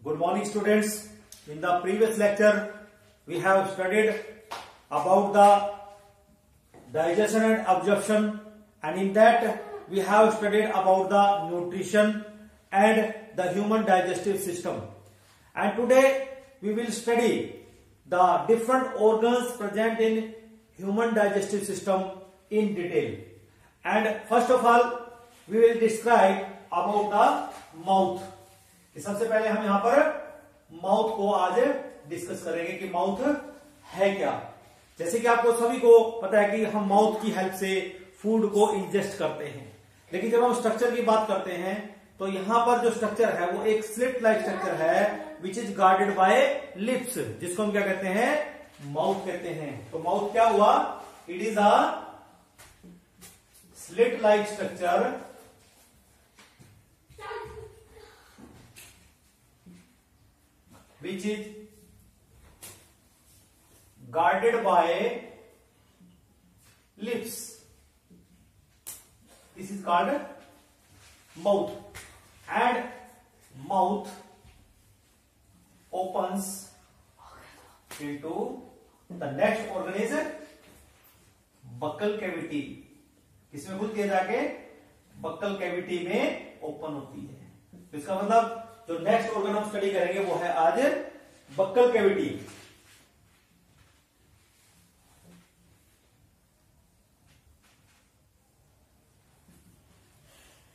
Good morning, students. In the previous lecture, we have studied about the digestion and absorption, and in that we have studied about the nutrition and the human digestive system. And today we will study the different organs present in human digestive system in detail. And first of all, we will describe about the mouth. सबसे पहले हम यहाँ पर mouth को आज discuss करेंगे कि mouth है क्या। जैसे कि आपको सभी को पता है कि हम माउथ की हेल्प से फूड को इंजेस्ट करते हैं, लेकिन जब हम स्ट्रक्चर की बात करते हैं तो यहाँ पर जो स्ट्रक्चर है वो एक स्लिट लाइक स्ट्रक्चर है which is guarded by lips, जिसको हम क्या कहते हैं, माउथ कहते हैं। तो माउथ क्या हुआ, it is a slit like structure which is guarded by lips. This is called mouth, and mouth opens into the next organ is buccal cavity. इसमें खुलती है जाके बक्कल कैविटी में ओपन होती है। इसका मतलब जो नेक्स्ट ऑर्गन हम स्टडी करेंगे वो है आज बक्कल कैविटी।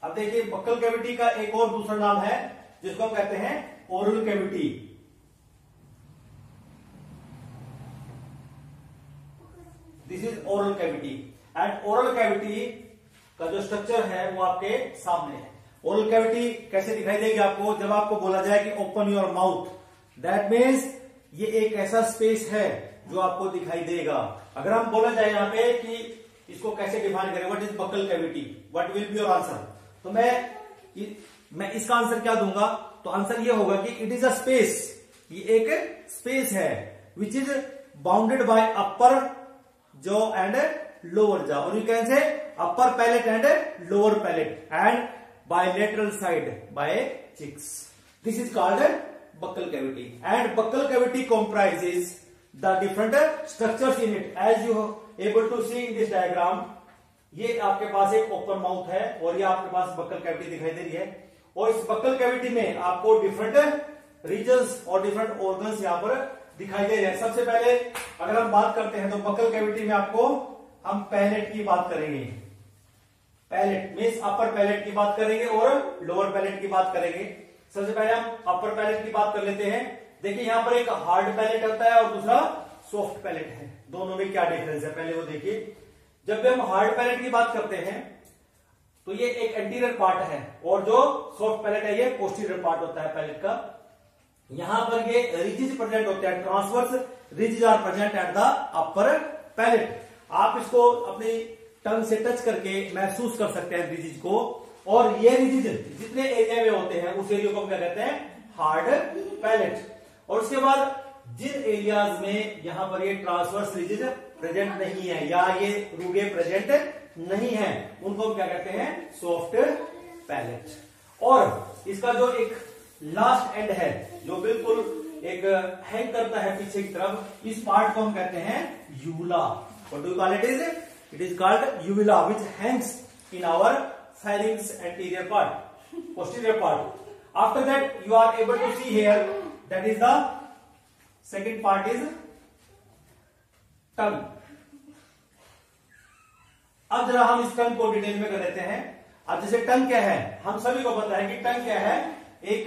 अब देखिए, बक्कल कैविटी का एक और दूसरा नाम है जिसको हम कहते हैं oral cavity. This is oral cavity, and oral cavity का जो स्ट्रक्चर है वो आपके सामने है। ओरल कैविटी कैसे दिखाई देगी आपको, जब आपको बोला जाए कि open your mouth, that means ये एक ऐसा स्पेस है जो आपको दिखाई देगा। अगर हम बोला जाए यहाँ पे कि इसको कैसे डिफाइन करें, what is buccal cavity, what will be your answer, तो मैं इसका आंसर क्या दूंगा, तो आंसर ये होगा कि इट इज अ स्पेस, ये एक स्पेस है which is bounded by upper jaw and lower jaw, और you can say upper palate and lower palate and bilateral side by cheeks. This is called buccal cavity, and buccal cavity comprises the different structures in it. As you are able to see in this diagram, ये आपके पास एक open mouth है और ये आपके पास buccal cavity दिखाई दे रही है, और इस बक्कल कैविटी में आपको डिफरेंट रीजन्स और डिफरेंट ऑर्गन्स यहाँ पर दिखाई दे रहे हैं। सबसे पहले अगर हम बात करते हैं तो बक्कल कैविटी में आपको हम पैलेट की बात करेंगे। पैलेट मीन्स अपर पैलेट की बात करेंगे और लोअर पैलेट की बात करेंगे। सबसे पहले हम अपर पैलेट की बात कर लेते हैं। देखिए, यहां पर एक हार्ड पैलेट होता है और दूसरा सॉफ्ट पैलेट है। दोनों में क्या डिफरेंस है पहले वो देखिए। जब भी हम हार्ड पैलेट की बात करते हैं तो ये एक एंटीरियर पार्ट है, और जो सॉफ्ट पैलेट है ये पोस्टीरियर पार्ट होता है पैलेट का। यहां पर ये रिजिज प्रेजेंट होते हैं, transverse ridges are present at the upper palate. आप इसको अपनी टंग से टच करके महसूस कर सकते हैं रिजिज को, और ये रिजिज जितने एरिया में होते हैं उस एरिया को हम क्या कहते हैं, हार्ड पैलेट। और उसके बाद जिन एरियाज में यहां पर ये ट्रांसवर्स रिजिज प्रेजेंट नहीं है या ये रूगे प्रेजेंट नहीं है, उनको हम क्या कहते हैं, सॉफ्ट पैलेट। और इसका जो एक लास्ट एंड है जो बिल्कुल एक हैंग करता है पीछे की तरफ, इस पार्ट को हम कहते हैं uvula. What do you call it? It is called uvula, which hangs in our pharynx anterior part, posterior part. After that, you are able to see here, that is the second part is tongue. अब जरा हम इस टंग को detail में कर लेते हैं। अब जैसे टंग क्या है, हम सभी को पता है कि टंग क्या है, एक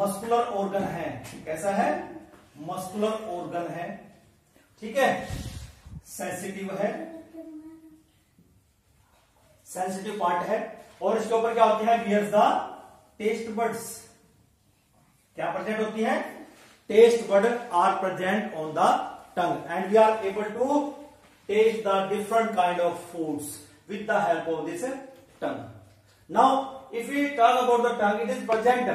मस्कुलर ऑर्गन है। कैसा है? मस्कुलर ऑर्गन है, ठीक है, सेंसिटिव है, सेंसिटिव पार्ट है, और इसके ऊपर क्या होती है, बियर्स द टेस्ट बड्स। क्या प्रेजेंट होती है? Taste bud are present on the tongue, and we are able to taste the different kind of foods with the help of this tongue. Now if we talk about the tongue, it is present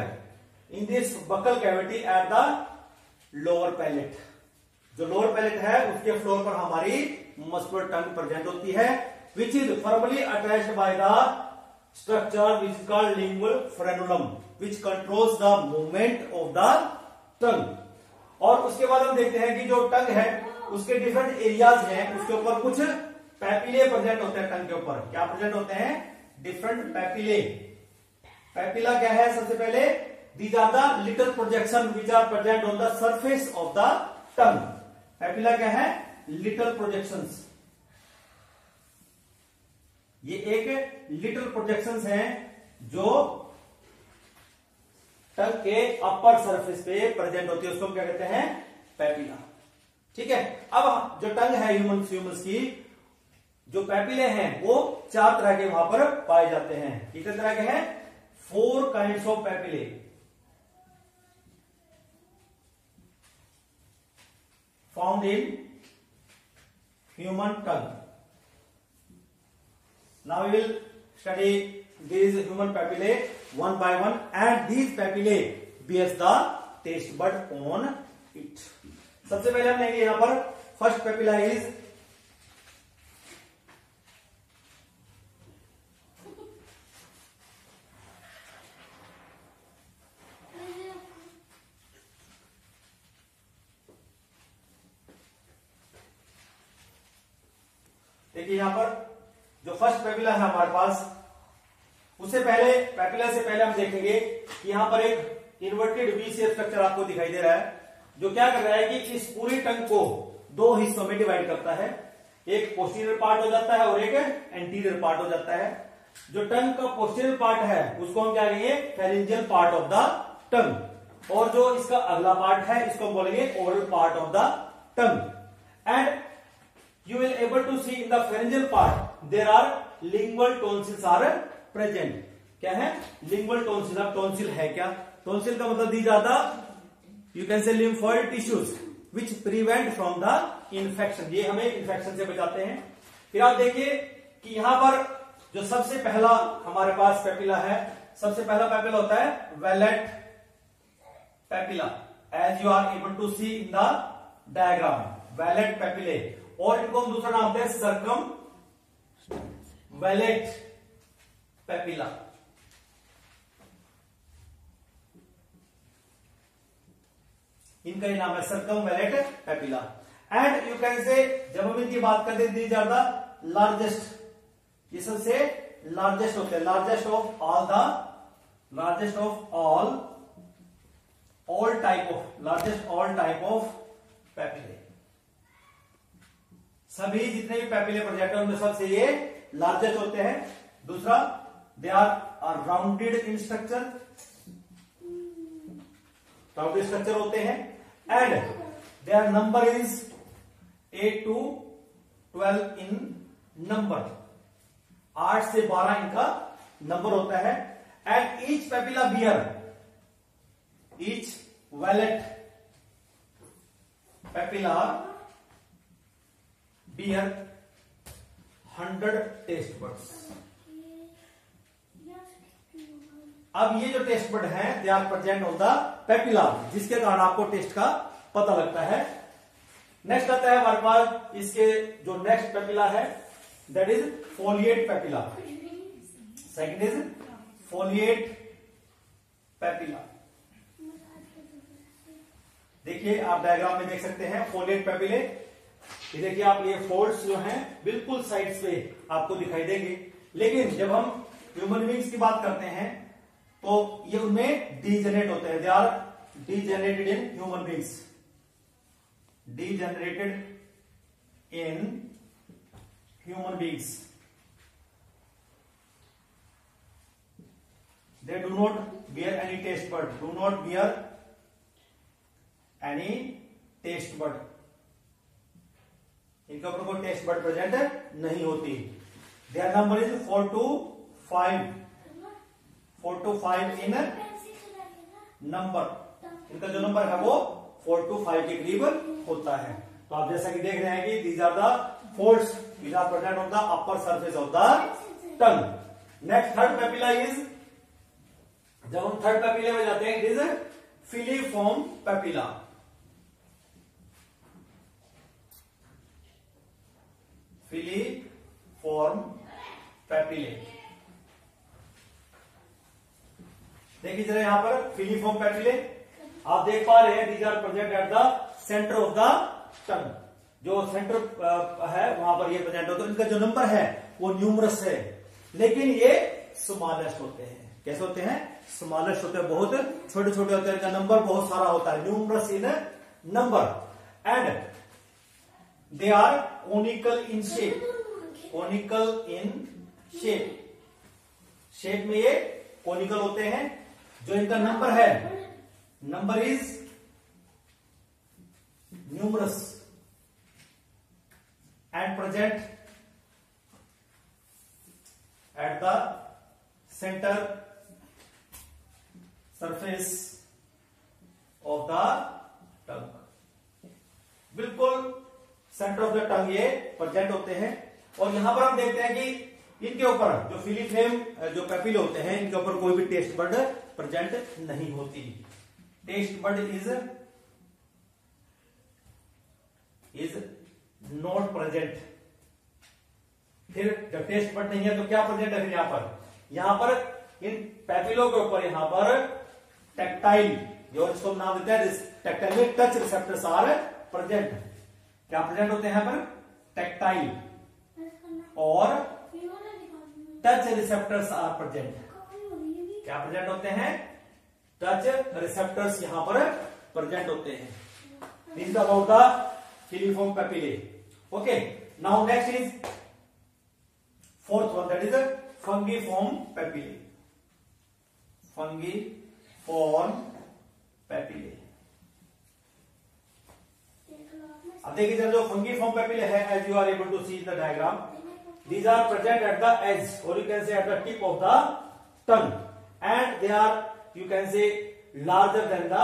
in this buccal cavity at the lower palate. जो lower palate है उसके floor पर हमारी muscular टंग present होती है, which is firmly attached by the structure which is called lingual frenulum. Which controls the movement of the टंग। और उसके बाद हम देखते हैं कि जो टंग है उसके डिफरेंट एरियाज हैं, उसके ऊपर कुछ पैपिले प्रेजेंट होते हैं। टंग के ऊपर क्या प्रेजेंट होते हैं? Different papillae. पैपिला क्या है? सबसे पहले these are the little projection which are present on the surface of the tongue. Papilla क्या है? Little projections. ये एक लिटिल प्रोजेक्शंस हैं जो टंग के अपर सरफेस पे प्रेजेंट होती है, उसको हम क्या कहते हैं? पैपिला। ठीक है। अब जो टंग है ह्यूमंस की, जो पैपिले हैं वो 4 तरह के वहां पर पाए जाते हैं। कितने तरह के हैं? 4 kinds of papillae. Found in human tongue. Now we will study these human papillae one by one, and these papillae bears the taste bud on it. सबसे पहले हम लेंगे यहां पर फर्स्ट पैपिला इज देखिए यहां पर जो फर्स्ट पैपिला है हमारे पास, उससे पहले पैपिला से पहले हम देखेंगे कि यहां पर एक इन्वर्टेड वी शेप स्ट्रक्चर आपको दिखाई दे रहा है, जो क्या कर रहा है कि इस पूरी टंग को 2 हिस्सों में डिवाइड करता है। एक पोस्टीरियर पार्ट हो जाता है और एक एंटीरियर पार्ट हो जाता है। जो टंग का पोस्टीरियर पार्ट है उसको हम क्या कहेंगे? फेरिंजियल पार्ट ऑफ द टंग। और जो इसका अगला पार्ट है इसको हम बोलेंगे oral part of the tongue. And you will able to see in the pharyngeal part there are lingual tonsils are present। क्या है? lingual tonsil। अब टॉन्सिल है क्या? टॉन्सिल का मतलब दी जाता you can say lymphoid tissues which prevent from the infection। ये हमें इन्फेक्शन से बचाते हैं। फिर आप देखिए कि यहां पर जो सबसे पहला हमारे पास पैपिला है, सबसे पहला पैपिला होता है vallate papilla, as you are able to see in the diagram. Vallate papillae, और इनको हम दूसरा नाम देते हैं सर्कम वेलेट पैपिला। इनका ये नाम है circum wallet papilla. And you can से जब हम इनकी बात करते हैं दीज आर द लार्जेस्ट, ये सबसे लार्जेस्ट होते हैं। Largest of all the largest of all type of largest all type of papillae. सभी जितने भी पैपिले प्रोजेक्ट है उनमें सबसे ये लार्जेस्ट होते हैं। दूसरा, they are rounded in structure, rounded structure होते हैं। And their number is 8 to 12 in number, 8 से 12 इनका नंबर होता है। And each papilla bear, each vallate papilla bear 100 taste buds. अब ये जो टेस्ट बड है they are present on the papilla, जिसके कारण आपको टेस्ट का पता लगता है। नेक्स्ट आता है हमारे पास इसके जो नेक्स्ट पैपिला है that is folate papilla. Second is folate papilla. देखिए आप डायग्राम में देख सकते हैं फोलिएट पैपिले। ये देखिए आप, ये फोल्ड्स जो हैं बिल्कुल साइड्स पे आपको दिखाई देंगे। लेकिन जब हम ह्यूमन बींग्स की बात करते हैं तो ये उनमें डीजेनरेट होते हैं। They are degenerated in human beings, degenerated in human beings. They do not bear any taste bud, do not bear any taste bud. इनके ऊपर कोई टेस्ट बड प्रेजेंट नहीं होती। Their number is 4 to 5 in number. इनका जो number है वो 4 to 5 के करीब होता है। तो आप जैसा कि देख रहे हैं कि these are the folds which are present on the upper surface of the tongue. Next third papilla is, जब हम थर्ड पैपिला में जाते हैं, it is filiform papilla. Filiform papillae. देखिए जरा यहाँ पर फिलीफॉर्म पैपिले आप देख पा रहे हैं, these are present at the centre of the tongue. जो सेंटर है वहां पर ये प्रेजेंट होता है। इनका जो नंबर है वो न्यूमरस है, लेकिन ये स्मॉलेस्ट होते हैं। कैसे होते हैं? स्मॉलेस्ट होते हैं, बहुत छोटे छोटे होते हैं। इनका नंबर बहुत सारा होता है, numerous in number. And they are conical in shape, conical in shape, shape में ये कोनिकल होते हैं। जो इनका नंबर है, number is numerous and present at the centre surface of the tongue. बिल्कुल सेंटर ऑफ द टंग ये प्रेजेंट होते हैं। और यहां पर हम देखते हैं कि इनके ऊपर जो फिलीफेम जो पैपिले होते हैं, इनके ऊपर कोई भी टेस्ट बड प्रेजेंट नहीं होती। Taste bud is not present. फिर जब टेस्ट बड नहीं है तो क्या प्रेजेंट है? फिर यहां पर इन पैपिलों के ऊपर यहां पर टैक्टाइल, जो इसको नाम देते हैं टैक्टाइल में टच रिसेप्टर्स आर प्रेजेंट। क्या प्रेजेंट होते हैं यहां पर? टैक्टाइल और टच रिसेप्टर्स आर प्रेजेंट। क्या प्रेजेंट होते हैं? टच रिसेप्टर्स यहां पर प्रेजेंट होते हैं। This is about the filiform papillae. Okay, now next is fourth one, that is fungiform papillae. Fungiform papillae. अब देखिए जब जो फंगिफॉर्म पैपिले है, as you are able to see in the diagram, these are present at the edge, or you can say at the tip of the tongue, and they are, you can say, larger than the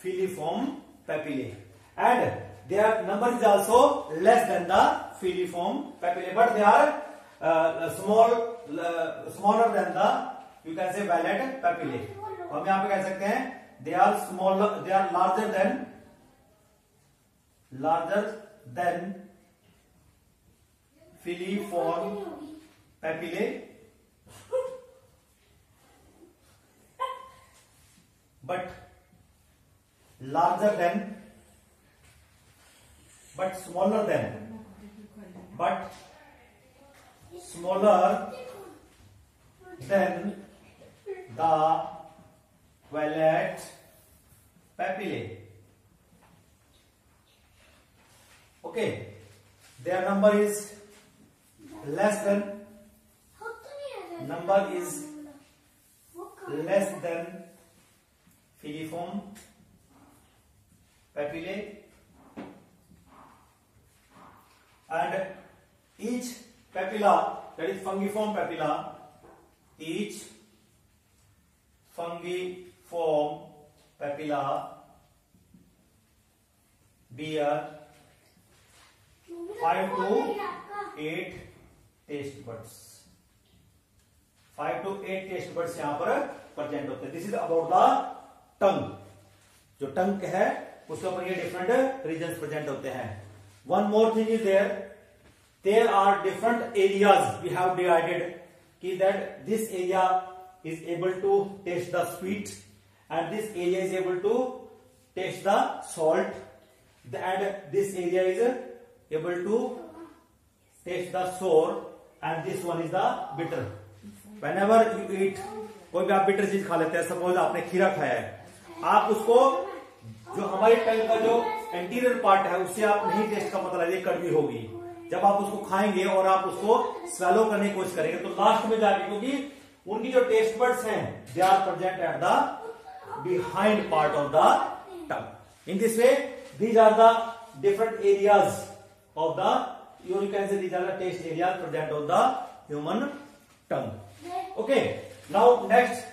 filiform papillae, and their number is also less than the filiform papillae, but they are smaller than the, you can say, valid papillae. हम यहां पे कह सकते हैं they are smaller, they are larger than filiform papillae, but larger than, but smaller than the valid papillae. Okay, their number is less than filiform papillae, and each papilla, that is fungiform papilla, each fungiform papilla bear 5 to 8 taste buds. 5 to 8 taste buds यहां पर present होते हैं। This is about the tongue. जो टंग है उसके ऊपर ये different regions present होते हैं। One more thing is there are different areas we have divided, कि that this area is able to taste the sweet and this area is able to taste the salt and this area is able to taste the sour and this one is the bitter. Whenever you eat, कोई भी आप bitter चीज खा लेते हैं, suppose आपने खीरा खाया है, आप उसको जो हमारी टंग का जो एंटीरियर पार्ट है उससे आप नहीं टेस्ट का पता लगे, कड़वी होगी। जब आप उसको खाएंगे और आप उसको स्वेलो करने की कोशिश करेंगे तो लास्ट में जाके, क्योंकि उनकी जो टेस्ट बड्स हैं they are present at the behind part of the tongue. In this way these are the different areas of the, you can say these are the taste areas present on the human tongue. Okay, now next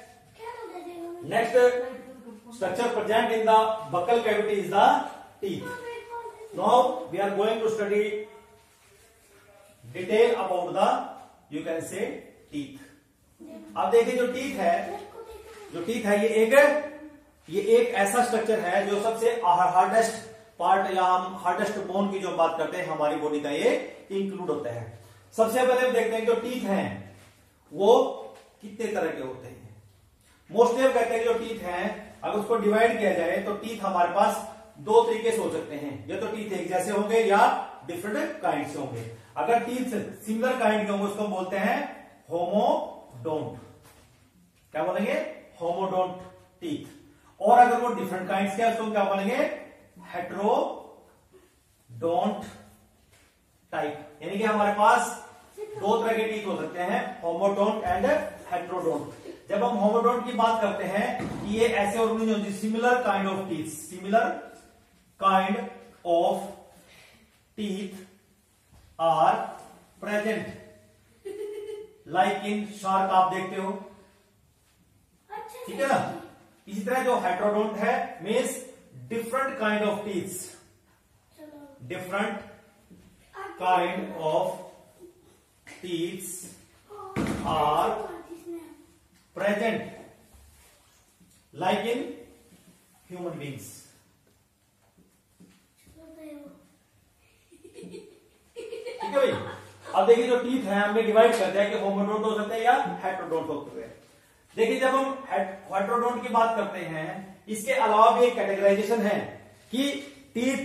structure present in the buccal cavity is the teeth. Now we are going to study detail about the, you can say, teeth. अब देखिए जो teeth है ये एक ऐसा structure है जो सबसे हार्डेस्ट पार्ट या हम हार्डेस्ट बोन की जो बात करते हैं हमारी बॉडी का ये इंक्लूड होता है। सबसे पहले हम देखते हैं जो टीथ हैं वो कितने तरह के होते हैं। मोस्टली हम कहते हैं कि जो टीथ हैं अगर उसको डिवाइड किया जाए तो टीथ हमारे पास दो तरीके से हो सकते हैं, या तो टीथ एक जैसे होंगे या डिफरेंट काइंड से होंगे। अगर टीथ सिमिलर काइंड के होंगे उसको हम बोलते हैं होमोडोंट। क्या बोलेंगे? Homodont teeth. और अगर वो डिफरेंट काइंड के उसको क्या बोलेंगे? Heterodont type. यानी कि हमारे पास दो तरह के टीथ हो सकते हैं, होमोडोंट एंड हेट्रोडोंट। जब हम होमोडोंट की बात करते हैं कि ये ऐसे ऑर्गेनिज्म होती है similar kind of teeth, similar kind of teeth are present like in shark, आप देखते हो, ठीक है ना। इसी तरह जो हेट्रोडोंट है means different kind of teeth, different kind of teeth are present like in human beings. ठीक है भाई। अब देखिए जो टीथ है हमें डिवाइड करते हैं कि होमोडोंट हो सकते हैं या हेट्रोडोंट हो सकते हैं। देखिए जब हम हेट्रोडोंट की बात करते हैं इसके अलावा भी एक कैटेगराइजेशन है कि टीथ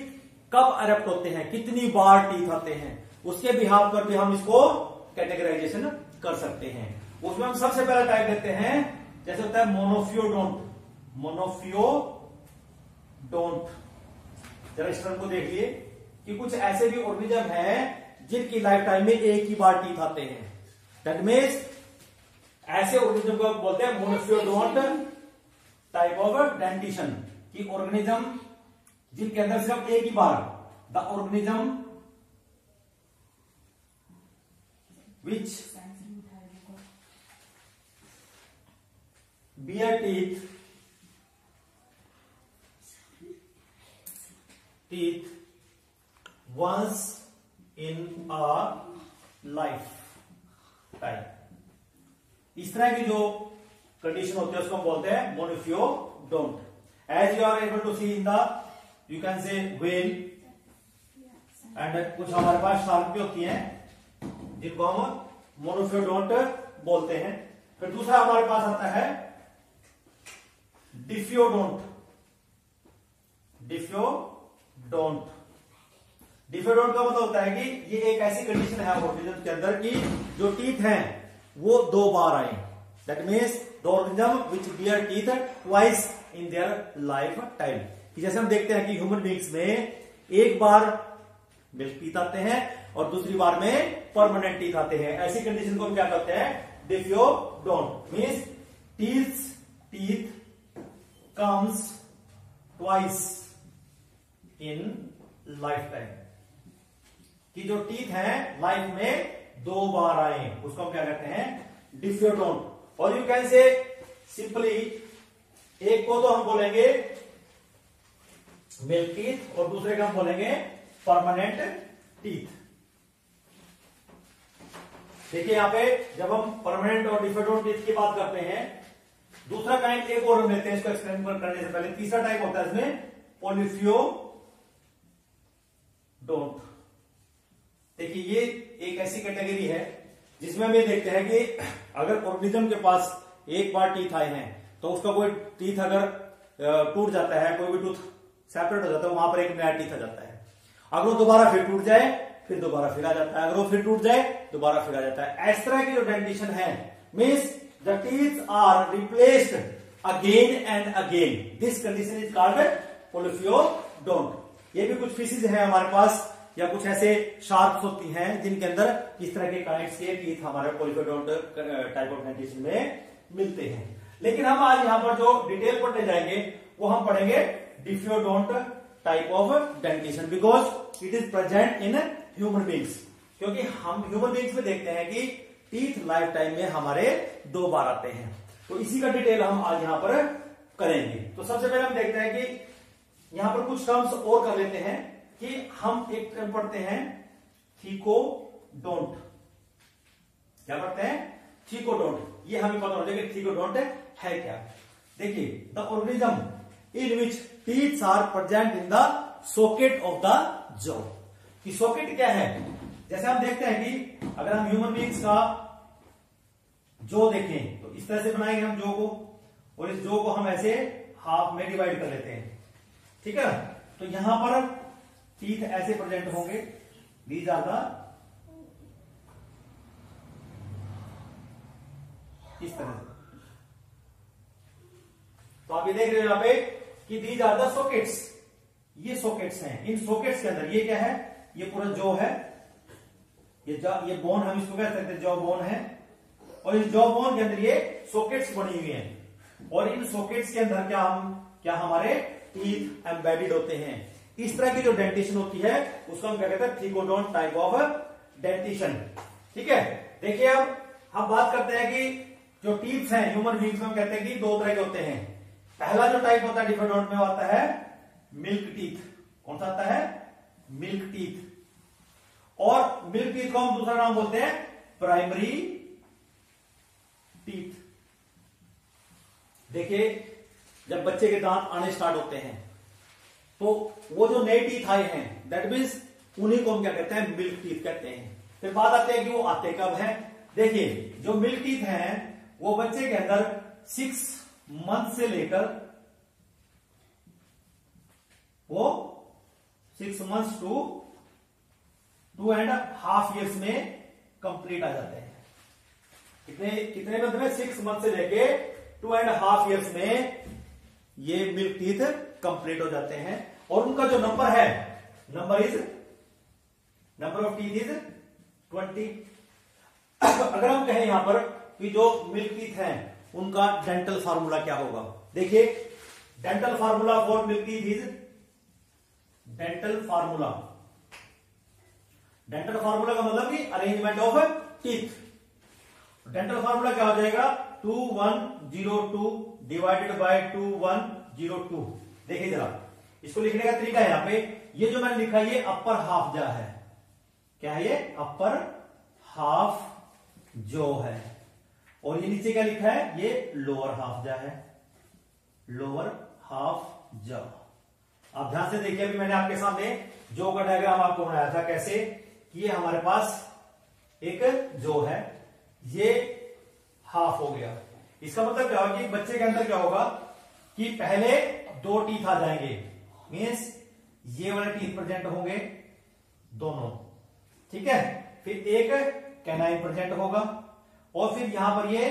कब एरप्ट होते हैं, कितनी बार टीथ आते हैं, उसके बिहाफ पर भी हम इसको कैटेगराइजेशन कर सकते हैं। उसमें हम सबसे पहला टाइप देते हैं, जैसे होता है मोनोफियोडोंट। मोनोफियोडोंट, जरा इस तरह को देखिए कि कुछ ऐसे भी ऑर्गेनिज्म हैं जिनकी लाइफ टाइम में एक ही बार टीथ आते हैं। दैट मीन्स ऐसे ऑर्गेनिज्म को बोलते हैं मोनोफियोडोंट टाइप ऑफ डेंटिशन, कि ऑर्गेनिज्म जिनके अंदर सिर्फ एक ही बार, the organism which bear teeth once in a lifetime। इस तरह की जो कंडीशन होती है उसको हम बोलते हैं monophyodont. As you are able to see in the, you can say whale and कुछ हमारे पास शार्क भी होती हैं जिनको हम मोनोफियोडोंट बोलते हैं। फिर दूसरा हमारे पास आता है डिफियोडोंट। डिफियोडोंट का मतलब होता है कि ये एक ऐसी कंडीशन है ऑर्गेनिज्म के अंदर की जो टीथ हैं वो दो बार आए। That means the organism which bear teeth twice in their lifetime. जैसे हम देखते हैं कि ह्यूमन बींग्स में एक बार मिल्क टीथ आते हैं और दूसरी बार में परमानेंट टीथ आते हैं। ऐसी कंडीशन को हम क्या कहते हैं? Diphyodont. Means teeth comes twice in lifetime, कि जो टीथ हैं लाइफ में दो बार आए उसको हम क्या कहते हैं? डिफियोडोंट। और यू कैन से सिंपली, एक को तो हम बोलेंगे मिल्क टीथ और दूसरे का हम बोलेंगे परमानेंट टीथ। देखिए यहां पे जब हम परमानेंट और डिफियोडोंट टीथ की बात करते हैं, दूसरा काइंड एक और हम लेते हैं इसको एक्सप्लेन करने से पहले। तीसरा टाइप होता है इसमें पॉलीफियोडोंट। देखिए ये एक ऐसी कैटेगरी है जिसमें हम ये देखते हैं कि अगर ऑर्गेनिज्म के पास एक बार टीथ आए हैं तो उसका कोई टीथ अगर टूट जाता है, कोई भी टूथ सेपरेट हो जाता है, वहां पर एक नया टीथ आ जाता है। अगर वो दोबारा फिर टूट जाए फिर दोबारा फिर आ जाता है, अगर वो फिर टूट जाए दोबारा फिर आ जाता है। इस तरह की जो डेंटिशन है means the teeth are replaced again and again. This condition is called polyphyodont. ये भी कुछ फिशेज है हमारे पास या कुछ ऐसे शार्क्स होती हैं जिनके अंदर इस तरह के काइंड्स के टीथ हमारे पोलिफियोडोंट टाइप ऑफ डेंटिशन में मिलते हैं। लेकिन हम आज यहाँ पर जो डिटेल पढ़ने जाएंगे वो हम पढ़ेंगे diphyodont type of dentition, because it is present in human beings. क्योंकि हम ह्यूमन बींग्स में देखते हैं कि टीथ लाइफ टाइम में हमारे दो बार आते हैं, तो इसी का डिटेल हम आज यहां पर करेंगे। तो सबसे पहले हम देखते हैं कि यहां पर कुछ टर्म्स और कर लेते हैं कि हम एक टर्म पढ़ते हैं थीकोडोंट। क्या पढ़ते हैं? थीकोडोंट। ये हमें पता होना चाहिए कि थीकोडोंट है क्या। देखिए the organism in which teeth are present in the socket of the jaw. कि सॉकेट क्या है? जैसे हम देखते हैं कि अगर हम ह्यूमन बींग्स का जो देखें तो इस तरह से बनाएंगे हम जो को, और इस जो को हम ऐसे हाफ में डिवाइड कर लेते हैं, ठीक है ना। तो यहां पर टीथ ऐसे प्रेजेंट होंगे, दीज आर द, इस तरह से। तो आप ये देख रहे हो यहां पे कि दीज आर द सॉकेट्स, ये सॉकेट्स हैं। इन सॉकेट्स के अंदर ये क्या है, ये पूरा जॉ है, ये बोन हम इसको कह सकते हैं जॉ बोन है, और इस जॉ बोन के अंदर ये सॉकेट्स बनी हुई हैं, और इन सॉकेट्स के अंदर क्या हमारे टीथ एम्बेडेड होते हैं। इस तरह की जो डेंटिशन होती है उसको हम क्या कहते हैं, ट्रिगोडोंट टाइप ऑफ डेंटिशन, ठीक है। देखिए अब हम बात करते हैं कि जो टीथ हैं ह्यूमन बींग्स में, हम कहते हैं कि दो तरह के होते हैं। पहला जो टाइप होता है डिफोडोंट में आता है मिल्क टीथ। कौन सा आता है, मिल्क टीथ। और मिल्क टीथ को हम दूसरा नाम बोलते हैं प्राइमरी टीथ। देखिए जब बच्चे के दांत आने स्टार्ट होते हैं तो वो जो नए टीथ आए हैं दैट मीन्स उन्हीं को हम क्या कहते हैं, मिल्क टीथ कहते हैं। फिर बात आती है कि वो आते कब हैं। देखिए जो मिल्क टीथ हैं वो बच्चे के अंदर 6 मंथ से लेकर वो 6 मंथ्स टू 2.5 years में कंप्लीट आ जाते हैं। कितने मंथ में, 6 मंथ से लेके 2.5 years में ये मिल्क टीथ कंप्लीट हो जाते हैं। और उनका जो नंबर है, नंबर ऑफ टीथ इज 20। अगर हम कहें यहां पर कि जो मिल्क टीथ हैं उनका डेंटल फार्मूला क्या होगा, देखिए dental formula for milk teeth is, dental formula का मतलब कि arrangement of teeth. Dental formula क्या हो जाएगा, 2102 डिवाइडेड बाय 2102। देखिए जरा इसको लिखने का तरीका है, यहां पे ये जो मैंने लिखा ये अपर हाफ जा है, क्या है ये, अपर हाफ जो है, और ये नीचे क्या लिखा है, ये लोअर हाफ जा है, लोअर हाफ जा। आप ध्यान से देखिए, अभी मैंने आपके सामने जो का डायग्राम आपको बनाया था कैसे, कि ये हमारे पास एक जो है, ये हाफ हो गया। इसका मतलब क्या होगा कि बच्चे के अंदर क्या होगा कि पहले 2 टीथ आ जाएंगे, मीन्स ये वाले टीथ प्रेजेंट होंगे दोनों, ठीक है। फिर एक कैनाइन प्रेजेंट होगा, और फिर यहां पर ये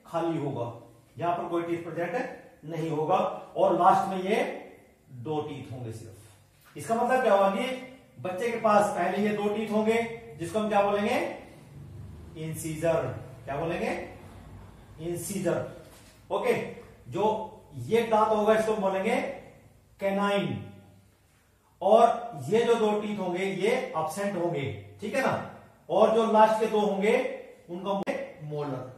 खाली होगा, यहां पर कोई टीथ प्रेजेंट नहीं होगा, और लास्ट में ये 2 टीथ होंगे सिर्फ। इसका मतलब क्या होगा कि बच्चे के पास पहले ये 2 टीथ होंगे, जिसको हम क्या बोलेंगे, इंसीजर। क्या बोलेंगे, इंसीजर। ओके, जो ये दांत होगा इसको हम बोलेंगे कैनाइन, और ये जो 2 टीथ होंगे ये एब्सेंट होंगे, ठीक है ना। और जो लास्ट के 2 होंगे उनको मोलर।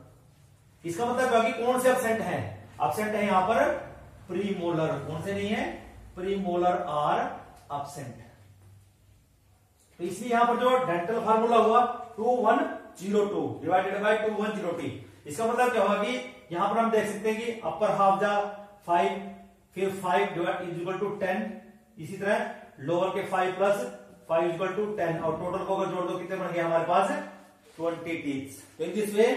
इसका मतलब क्या कि कौन से एब्सेंट हैं, एब्सेंट है यहां पर प्री मोलर, कौन से नहीं है, प्री मोलर आर एब्सेंट। तो इसलिए यहां पर जो डेंटल फार्मूला हुआ 2102 डिवाइडेड बाय 2102। इसका मतलब क्या होगा कि यहां पर हम देख सकते हैं कि अपर हाफ जा 5, फिर 5 डिवाइड इज इक्वल टू 10, इसी तरह लोअर के 5 प्लस 5 इक्वल टू 10, और टोटल को अगर जोड़ दो कितने बन गए हमारे पास 20 टीथ। तो इन दिस वे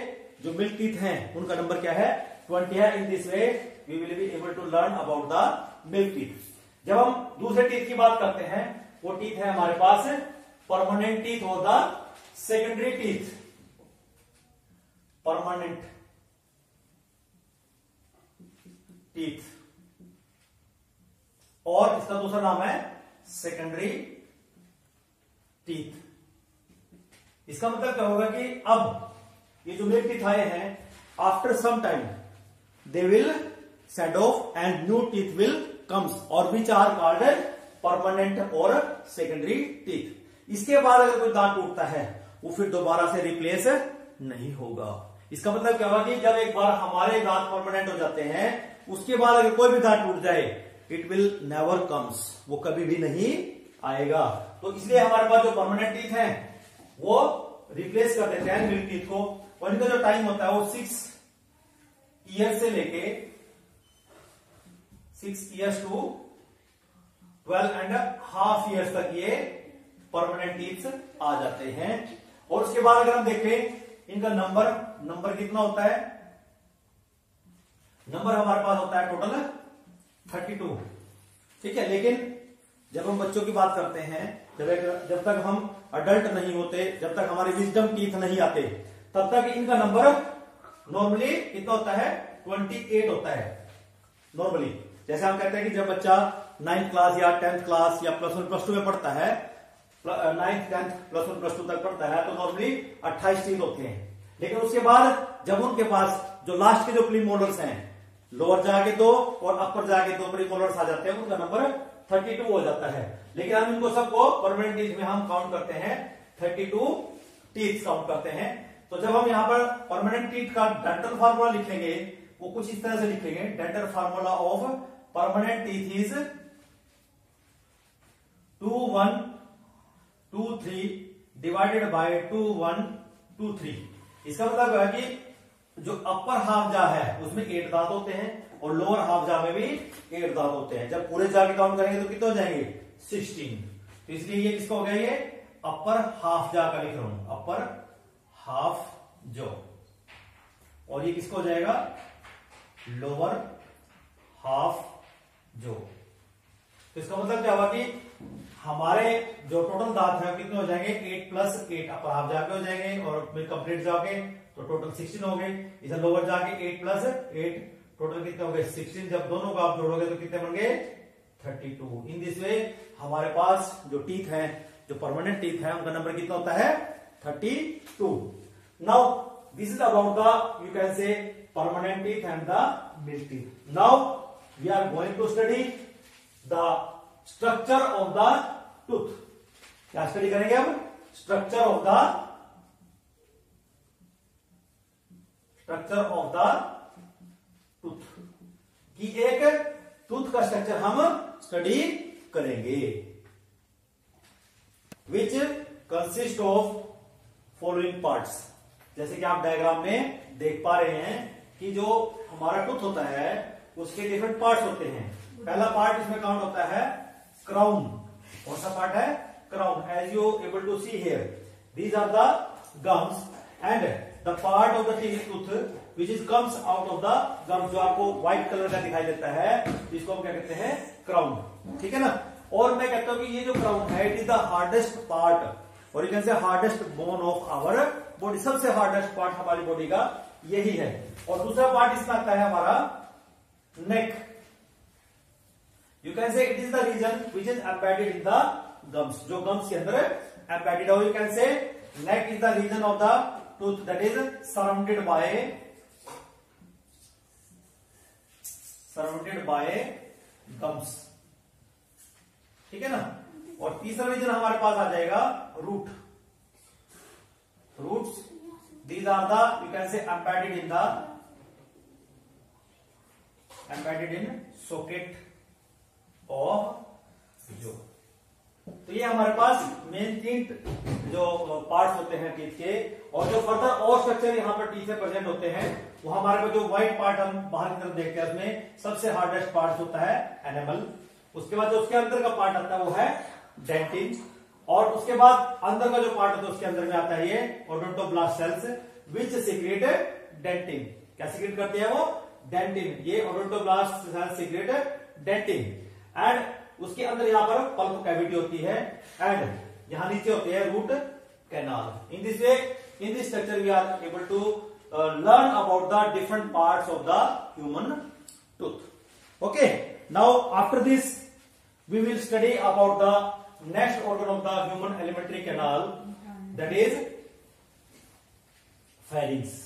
जो मिल्क टीथ हैं उनका नंबर क्या है, 20 है। In this way we will be able to learn about the milk teeth. जब हम दूसरे टीथ की बात करते हैं, वो टीथ है हमारे पास परमानेंट टीथ और the secondary teeth. Permanent teeth, और इसका दूसरा नाम है सेकेंडरी टीथ। इसका मतलब क्या होगा कि अब ये जो मिल्क टीथ आए हैं, after some time they will set off and new teeth will comes, और which are called permanent or secondary teeth. इसके बाद अगर कोई दांत टूटता है वो फिर दोबारा से रिप्लेस नहीं होगा। इसका मतलब क्या होगा कि जब एक बार हमारे दांत परमानेंट हो जाते हैं, उसके बाद अगर कोई भी दांत टूट जाए, इट विल नेवर कम्स, वो कभी भी नहीं आएगा। तो इसलिए हमारे पास जो परमानेंट टीथ हैं वो रिप्लेस कर देते हैं मिल्क टीथ को, और इनका जो टाइम होता है वो 6 ईयर से लेके 6 years टू 12.5 years तक ये परमानेंट टीथ आ जाते हैं। और उसके बाद अगर हम देखें इनका नंबर कितना होता है, नंबर हमारे पास होता है टोटल 32। ठीक है, लेकिन जब हम बच्चों की बात करते हैं, जब तक हम अडल्ट नहीं होते, जब तक हमारे विजडम टीथ नहीं आते, तब तक इनका नंबर नॉर्मली कितना होता है, 28 होता है नॉर्मली। जैसे हम कहते हैं कि जब बच्चा 9th क्लास या 10th क्लास या +1 +2 में पढ़ता है, 9th 10th +1 +2 तक पढ़ता है, तो नॉर्मली 28 टीथ होते हैं। लेकिन उसके बाद जब उनके पास जो लास्ट के जो प्रीमोलर्स हैं, लोअर जाके 2 और अपर जाके 2 प्रीमोलर्स आ जाते हैं, उनका नंबर 32 हो जाता है। लेकिन हम इनको सबको परमानेंट टीथ में हम काउंट करते हैं, 32 टीथ काउंट करते हैं। तो जब हम यहां पर परमानेंट टीथ का डेंटल फार्मूला लिखेंगे, वो कुछ इस तरह से लिखेंगे, dental formula of permanent teeth is 2 1 2 3 divided by 2 1 2 3। इसका मतलब है कि जो अपर हाफ जा है उसमें 8 दांत होते हैं और लोअर हाफ जा में भी 8 दांत होते हैं। जब पूरे जा के काउंट करेंगे तो कितने हो जाएंगे, 16। तो इसलिए ये किसका हो गया, ये अपर हाफ जा का लिख रहा हूं, अपर हाफ जो। और ये किसका हो जाएगा, लोअर हाफ जो। तो इसका मतलब क्या हुआ कि हमारे जो टोटल दांत है कितने हो जाएंगे, 8 + 8 अपर हाफ जाके हो जाएंगे और फिर कंप्लीट जाके तो टोटल 16 हो गए। इधर लोअर जाके 8 + 8 टोटल कितने हो गए, 16। जब दोनों को आप जोड़ोगे तो कितने बन गए, 32। इन दिस वे हमारे पास जो टीथ है, जो परमानेंट टीथ है, उनका नंबर कितना होता है, 32। Now this is about the, you can say, permanent teeth and the milk teeth. Now we are going to study the structure of the tooth. क्या स्टडी करेंगे अब, स्ट्रक्चर ऑफ द टूथ की एक tooth का structure हम study करेंगे, which consist of following parts. जैसे कि आप डायग्राम में देख पा रहे हैं कि जो हमारा टूथ होता है उसके डिफरेंट पार्ट्स होते हैं। पहला पार्ट इसमें काउंट होता है क्राउन। कौन सा पार्ट है, crown. As you able to see here, these are the gums and the part of the tooth which is comes out of the gums, जो आपको व्हाइट कलर का दिखाई देता है, इसको हम क्या कहते हैं, क्राउन। ठीक है ना। और मैं कहता हूं कि ये जो क्राउन है, it is the hardest part और you can say hardest bone of our body. सबसे हार्डेस्ट पार्ट हमारी बॉडी का यही है। और दूसरा पार्ट इसमें आता है हमारा neck. You can say it is the region which is embedded in the gums, जो गम्स के अंदर एम्बेडेड हो। You can say neck is the region of the tooth that is surrounded by gums. ठीक है ना। और तीसरा reason हमारे पास आ जाएगा root. Roots, these are the, you can say, embedded in socket of jaw। तो ये हमारे पास मेन 3 जो पार्ट्स होते हैं टीथ के। और जो फर्दर और स्ट्रक्चर यहाँ पर टीथ में प्रेजेंट होते हैं, वो हमारे पास जो व्हाइट पार्ट हम बाहर की तरफ देखते हैं, उसमें सबसे हार्डेस्ट पार्ट होता है एनेमल। उसके बाद जो उसके अंदर का पार्ट आता है वो है डेंटिन। और उसके बाद अंदर का जो पार्ट होता है उसके अंदर में आता है ये odontoblast cells which secrete dentin. क्या सीक्रेट करते हैं वो, डेंटिन। ये odontoblast cells secrete dentin. And उसके अंदर यहां पर पल्प कैविटी होती है एंड यहां नीचे होते हैं root canal. In this way, in this structure we are able to learn about the different parts of the human tooth. Okay, now after this we will study about the next organ of the human alimentary canal, that is pharynx।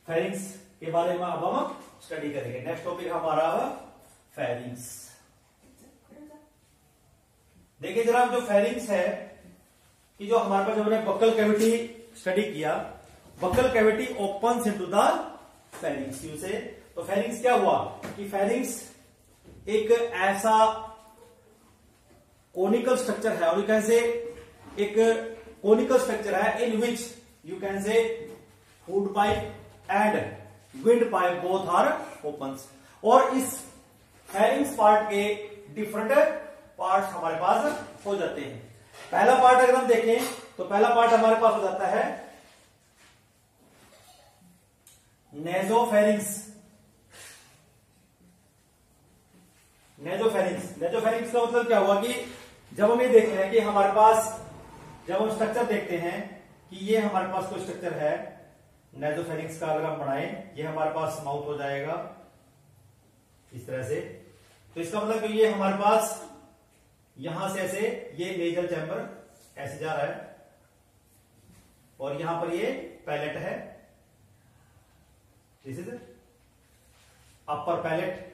pharynx के बारे में अब हम study करेंगे। Next topic हमारा pharynx। देखिए जरा, जो pharynx है कि जो हमारे पास, जब हमने बक्कल कैविटी स्टडी किया, buccal cavity opens into the pharynx। से तो pharynx क्या हुआ कि pharynx एक ऐसा कोनिकल स्ट्रक्चर है, और यू कैन से एक कोनिकल स्ट्रक्चर है in which you can say food pipe and wind pipe both are opens. और इस फेरिंग्स पार्ट के डिफरेंट पार्ट्स हमारे पास हो जाते हैं। पहला पार्ट अगर हम देखें तो पहला पार्ट हमारे पास हो जाता है नेजोफेरिंग्स। नेजोफेरिंक्स। नेजोफेरिंक्स का मतलब क्या हुआ कि जब हम ये देखते हैं कि हमारे पास, जब हम स्ट्रक्चर देखते हैं कि ये हमारे पास कोई स्ट्रक्चर है नेजोफेरिंक्स का, अगर हम बनाएं, ये हमारे पास माउथ हो जाएगा इस तरह से। तो इसका मतलब कि ये हमारे पास यहां से ऐसे ये नेजल चैम्बर ऐसे जा रहा है और यहां पर ये पैलेट है, दिस इज अपर पैलेट,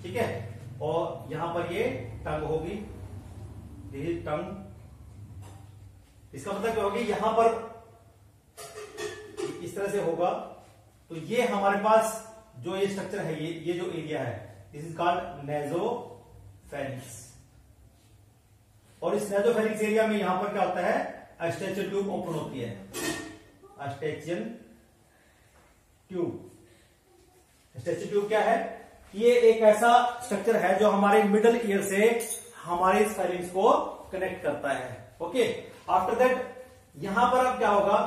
ठीक है। और यहां पर ये टंग होगी, दिस इज टंग। इसका मतलब क्या होगी, यहां पर इस तरह से होगा। तो ये हमारे पास जो ये स्ट्रक्चर है, ये जो एरिया है, दिस इज कॉल्ड नेजोफेरिंक्स। और इस नेजोफेरिंक्स एरिया में यहां पर क्या होता है, अस्टेचियन ट्यूब ओपन होती है, अस्टेचियन ट्यूब। अस्टेचियन ट्यूब क्या है, ये एक ऐसा स्ट्रक्चर है जो हमारे मिडल ईयर से हमारे फेरिंग्स को कनेक्ट करता है। ओके, आफ्टर दैट यहां पर अब क्या होगा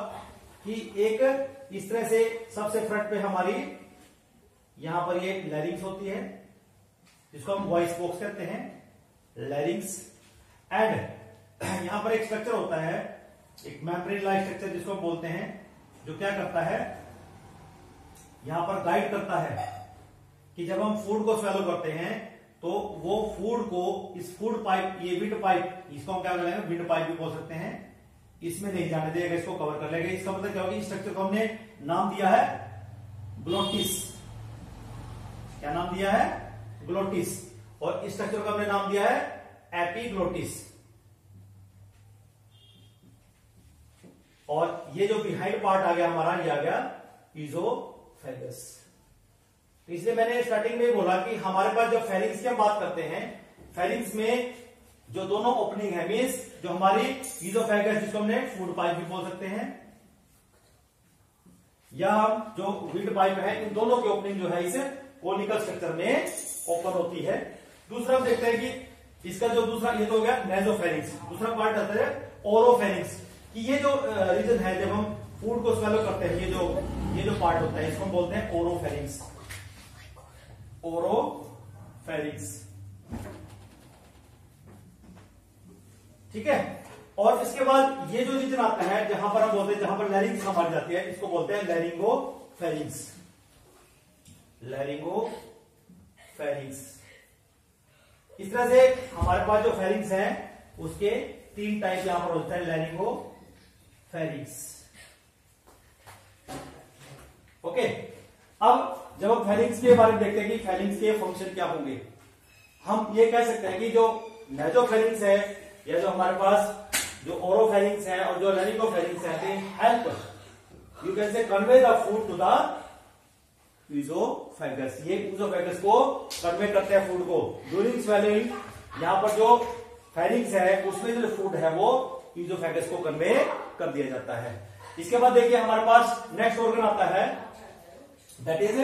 कि एक इस तरह से सबसे फ्रंट पे हमारी यहां पर ये लैरिंग्स होती है, जिसको हम वॉइस बॉक्स कहते हैं, लैरिंग्स। एंड यहां पर एक स्ट्रक्चर होता है, एक मेम्ब्रेन लाइक स्ट्रक्चर जिसको हम बोलते हैं, जो क्या करता है, यहां पर गाइड करता है कि जब हम फूड को स्वेलो करते हैं तो वो फूड को इस फूड पाइप, ये विंड पाइप, इसको हम क्या बोलेंगे, विंड पाइप भी बोल सकते हैं, इसमें नहीं जाने देगा, इसको कवर कर लेगा। इसका मतलब क्या होगा, इस स्ट्रक्चर को हमने नाम दिया है ग्लोटिस। क्या नाम दिया है, ग्लोटिस। और इस स्ट्रक्चर को हमने नाम दिया है एपिग्लोटिस। और ये जो बिहाइंड पार्ट आ गया हमारा, ये आ गया ईजोफेगस। तो इसलिए मैंने स्टार्टिंग में बोला कि हमारे पास जब फेरिंग्स की हम बात करते हैं, फेरिंग्स में जो दोनों ओपनिंग है, मीन्स जो हमारी ईजोफेगस, जिसको हमने फूड पाइप भी बोल सकते हैं, या हम जो विंड पाइप है, इन दोनों की ओपनिंग जो है इस कोनिकल स्ट्रक्चर में ओपन होती है। दूसरा हम देखते हैं कि इसका जो दूसरा, ये तो हो गया नेजोफेरिंग्स। दूसरा पार्ट आता है ओरोफेरिंग्स, कि ये जो रीजन है जब हम फूड को स्वेलो करते हैं, ये जो पार्ट होता है, इसको हम बोलते हैं ओरोफेरिंग्स। ओरोफेरिंग्स, ठीक है। और इसके बाद ये जो रीजन आता है, जहां पर हम बोलते हैं, जहां पर लैरिंग्स हमारी जाती है, इसको बोलते हैं लैरिंगोफेरिंग्स। लैरिंगोफेरिंग्स। इस तरह से हमारे पास जो फेरिंग्स हैं उसके 3 टाइप यहां पर होता है, लैरिंगोफेरिंग्स। ओके, अब जब हम फेरिंग्स के बारे में देखते हैं कि फेरिंग्स के फंक्शन क्या होंगे, हम ये कह सकते हैं कि जो नेजोफेरिंग्स है, या जो हमारे पास जो ओरोफेरिंग्स है और जो लैरिंगोफेरिंग्स है, they help, you can say convey the food to the oesophagus. ये ईजोफेगस को कन्वे करते हैं फूड को ड्यूरिंग स्वेलिंग। यहां पर जो फेरिंग्स है उसमें जो फूड है वो ईजोफेगस को कन्वे कर दिया जाता है। इसके बाद देखिए हमारे पास नेक्स्ट ऑर्गन आता है, दैट इज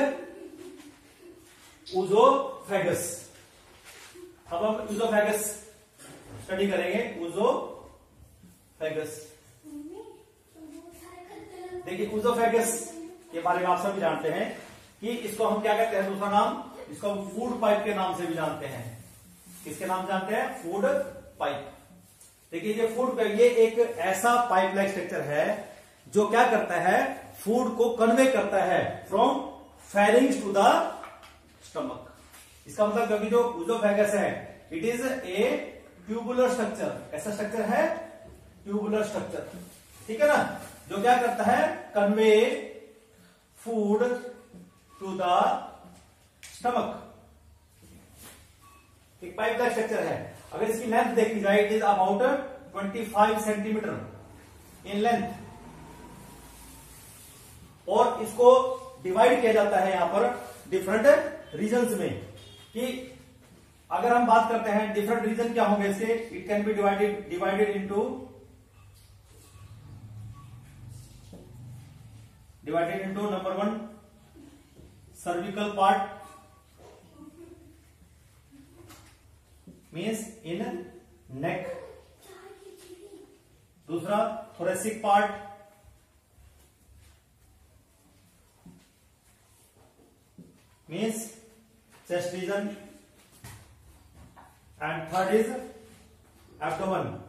ऊजोफेगस। अब हम ऊजोफेगस स्टडी करेंगे, ऊजोफेगस। देखिए ऊजोफेगस के बारे में आप सभी जानते हैं कि इसको हम क्या कहते हैं, दूसरा नाम, इसको हम फूड पाइप के नाम से भी जानते हैं। किसके नाम जानते हैं, फूड पाइप। देखिए ये फूड पाइप, ये एक ऐसा पाइप लाइक स्ट्रक्चर है जो क्या करता है, फूड को कन्वे करता है from pharynx to the stomach. इसका मतलब क्योंकि जो ऊजोफेगस है, it is a tubular structure. ऐसा स्ट्रक्चर है ट्यूबुलर स्ट्रक्चर, ठीक है ना, जो क्या करता है, convey food to the stomach. एक पाइप लाइक स्ट्रक्चर है। अगर इसकी लेंथ देखी जाए, it is about 25 centimetre in length. और इसको डिवाइड किया जाता है यहां पर डिफरेंट रीजन्स में, कि अगर हम बात करते हैं डिफरेंट रीजन क्या होंगे इसके, it can be divided into number 1 cervical part, means in neck. दूसरा thoracic part, means chest region, and third is abdomen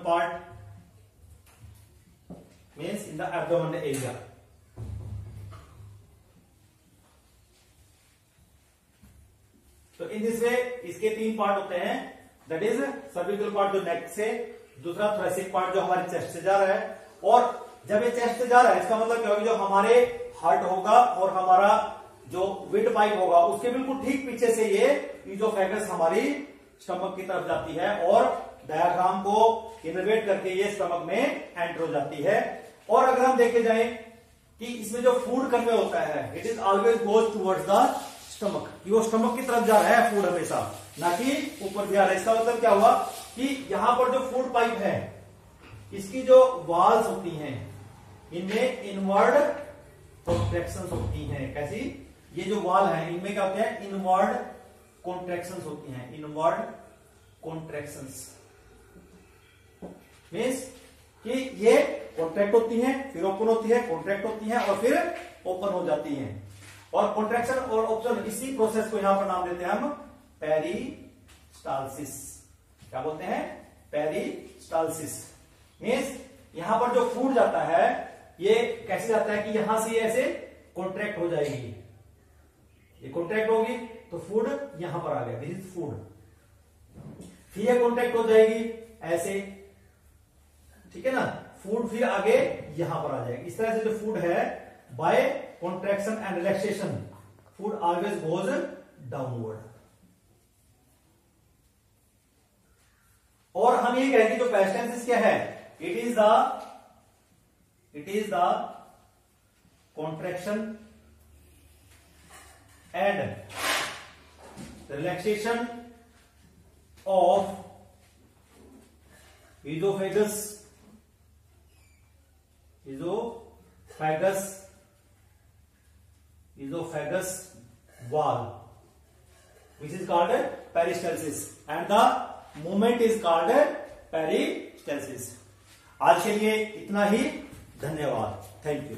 part means in the abdomen area. तो इन दिस वे इसके 3 पार्ट होते हैं, दैट इज सर्विकल पार्ट जो नेक से, दूसरा thoracic part जो हमारे चेस्ट से जा रहा है, और जब ये चेस्ट से जा रहा है इसका मतलब क्या होगा, जो हमारे हार्ट होगा और हमारा जो विंड पाइप होगा उसके बिल्कुल ठीक पीछे से ये ईजोफेगस हमारी स्टमक की तरफ जाती है और डायफ्राम को इनर्वेट करके ये स्टमक में एंटर हो जाती है। और अगर हम देखे जाए कि इसमें जो फूड कन्वे होता है, it is always goes towards the stomach, कि वो स्टमक की तरफ जा रहा है फूड हमेशा, ना कि ऊपर जा रहा है। इसका मतलब क्या हुआ कि यहां पर जो फूड पाइप है इसकी जो वॉल्स होती हैं इनमें इनवर्ड कॉन्ट्रैक्शंस होती हैं। कैसी? ये जो वॉल है इनमें क्या होते हैं, इनवर्ड कॉन्ट्रैक्शंस होती हैं। इनवर्ड कॉन्ट्रैक्शंस मीन्स कि ये कॉन्ट्रैक्ट होती हैं, फिर ओपन होती है, कॉन्ट्रैक्ट होती हैं और फिर ओपन हो जाती हैं। और कॉन्ट्रैक्शन और ओपन, इसी प्रोसेस को यहां पर नाम देते हैं हम पेरिस्टालसिस। क्या बोलते हैं? पेरिस्टालसिस मीन्स यहां पर जो फूड जाता है ये कैसे जाता है कि यहां से ऐसे कॉन्ट्रैक्ट हो जाएगी, ये कॉन्ट्रैक्ट होगी तो फूड यहां पर आ गया, दिस इज फूड। फिर ये कॉन्ट्रैक्ट हो जाएगी ऐसे, ठीक है ना, फूड फिर आगे यहां पर आ जाएगी। इस तरह से जो फूड है bye contraction and relaxation food always goes downward। और हम ये कहेंगे जो पेरिस्टालसिस क्या है, it is the contraction and relaxation of esophagus wall, which is called peristalsis, and the movement is called peristalsis। आज के लिए इतना ही, धन्यवाद, थैंक यू।